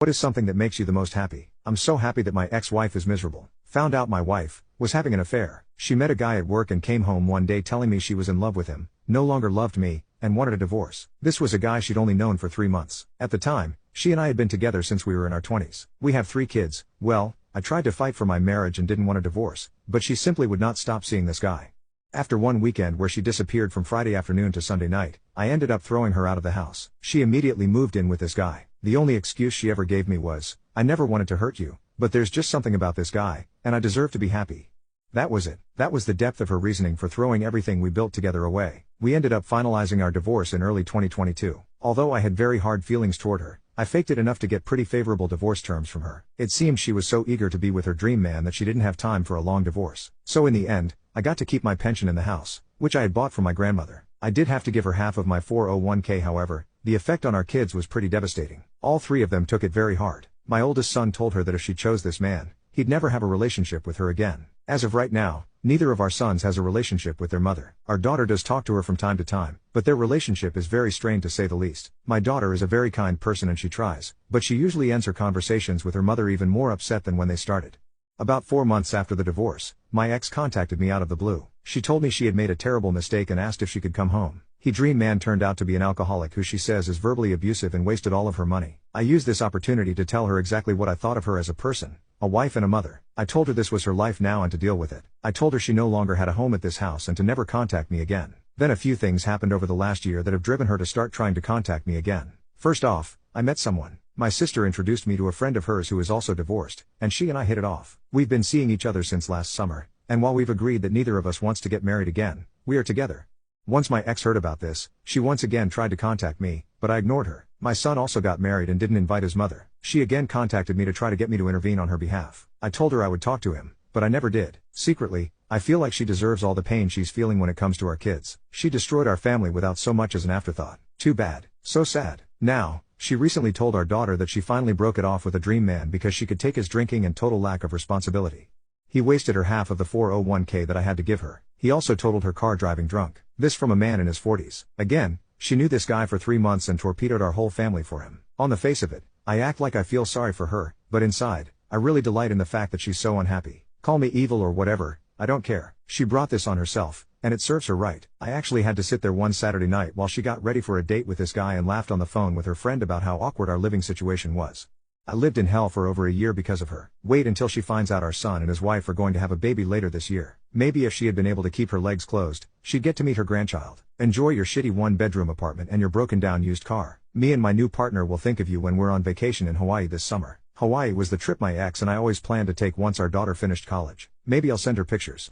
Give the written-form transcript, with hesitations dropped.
What is something that makes you the most happy? I'm so happy that my ex-wife is miserable. Found out my wife was having an affair. She met a guy at work and came home one day telling me she was in love with him, no longer loved me, and wanted a divorce. This was a guy she'd only known for 3 months. At the time, she and I had been together since we were in our 20s. We have 3 kids. Well, I tried to fight for my marriage and didn't want a divorce, but she simply would not stop seeing this guy. After one weekend where she disappeared from Friday afternoon to Sunday night, I ended up throwing her out of the house. She immediately moved in with this guy. The only excuse she ever gave me was, "I never wanted to hurt you, but there's just something about this guy, and I deserve to be happy." That was it. That was the depth of her reasoning for throwing everything we built together away. We ended up finalizing our divorce in early 2022. Although I had very hard feelings toward her, I faked it enough to get pretty favorable divorce terms from her. It seemed she was so eager to be with her dream man that she didn't have time for a long divorce. So in the end, I got to keep my pension in the house, which I had bought from my grandmother. I did have to give her half of my 401k. However, the effect on our kids was pretty devastating. All 3 of them took it very hard. My oldest son told her that if she chose this man, he'd never have a relationship with her again. As of right now, neither of our sons has a relationship with their mother. Our daughter does talk to her from time to time, but their relationship is very strained to say the least. My daughter is a very kind person and she tries, but she usually ends her conversations with her mother even more upset than when they started. About 4 months after the divorce, my ex contacted me out of the blue. She told me she had made a terrible mistake and asked if she could come home. Her dream man turned out to be an alcoholic who she says is verbally abusive and wasted all of her money. I used this opportunity to tell her exactly what I thought of her as a person, a wife and a mother. I told her this was her life now and to deal with it. I told her she no longer had a home at this house and to never contact me again. Then a few things happened over the last year that have driven her to start trying to contact me again. First off, I met someone. My sister introduced me to a friend of hers who is also divorced, and she and I hit it off. We've been seeing each other since last summer, and while we've agreed that neither of us wants to get married again, we are together. Once my ex heard about this, she once again tried to contact me, but I ignored her. My son also got married and didn't invite his mother. She again contacted me to try to get me to intervene on her behalf. I told her I would talk to him, but I never did. Secretly, I feel like she deserves all the pain she's feeling when it comes to our kids. She destroyed our family without so much as an afterthought. Too bad. So sad. Now, she recently told our daughter that she finally broke it off with a dream man because she could take his drinking and total lack of responsibility. He wasted her half of the 401k that I had to give her. He also totaled her car driving drunk. This from a man in his 40s. Again, she knew this guy for 3 months and torpedoed our whole family for him. On the face of it, I act like I feel sorry for her, but inside, I really delight in the fact that she's so unhappy. Call me evil or whatever, I don't care. She brought this on herself, and it serves her right. I actually had to sit there one Saturday night while she got ready for a date with this guy and laughed on the phone with her friend about how awkward our living situation was. I lived in hell for over a year because of her. Wait until she finds out our son and his wife are going to have a baby later this year. Maybe if she had been able to keep her legs closed, she'd get to meet her grandchild. Enjoy your shitty 1-bedroom apartment and your broken down used car. Me and my new partner will think of you when we're on vacation in Hawaii this summer. Hawaii was the trip my ex and I always planned to take once our daughter finished college. Maybe I'll send her pictures.